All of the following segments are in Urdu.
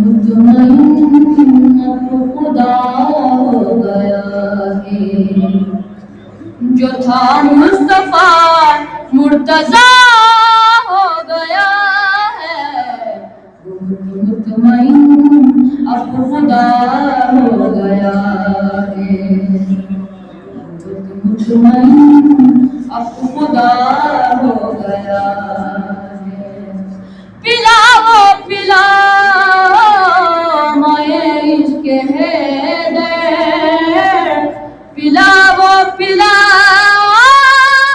مطمئن خدا ہو گیا ہے، جو تھا مصطفیٰ مرتضیٰ ہو گیا ہے، مطمئن اب خدا ہو گیا ہے، مطمئن اب خدا ہو گیا ہے۔ پلاؤ پلاؤ مائے عشق حیدر، پلاؤ پلاؤ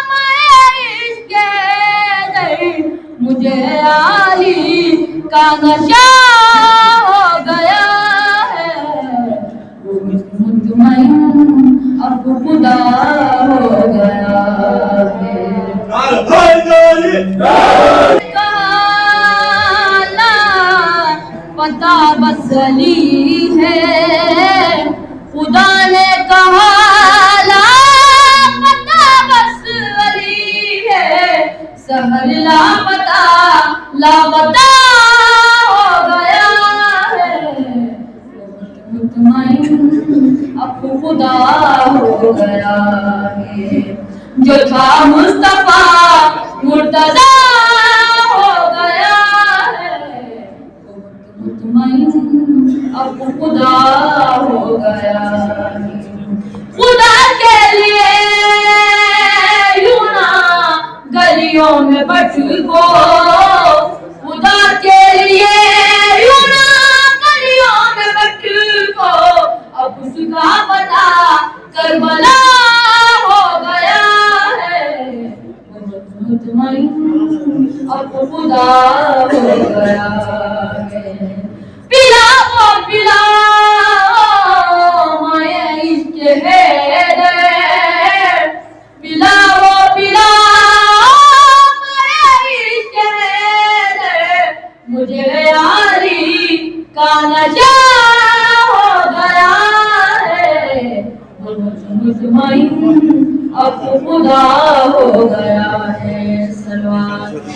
مائے عشق حیدر، مجھے علی کا نشہ ہو گیا ہے، مطمئن اب خدا ہو گیا ہے۔ پتہ بس علی ہے، خدا نے کہا لا پتہ بس علی ہے، سحر لاپتہ لاپتہ ہو گیا ہے، مطمئن اب خدا ہو گیا ہے، جو تھا مصطفیٰ مرتضیٰ ہو گیا ہے، مطمئن اب خدا ہو گیا ہے۔ خدا کے لیے یوں نہ گلیوں میں بھٹکو، خدا کے لیے یوں نہ گلیوں میں بھٹکو، اب اس کا پتہ کربلا ہو گیا ہے، مطمئن اب خدا ہو گیا ہے۔ پلاؤ پلاؤ مائے عشق حیدر، پلاؤ پلاؤ مائے عشق حیدر، مجھے علی کا نشہ ہو گیا ہے، مطمئن اب خدا ہو گیا ہے۔ سلوات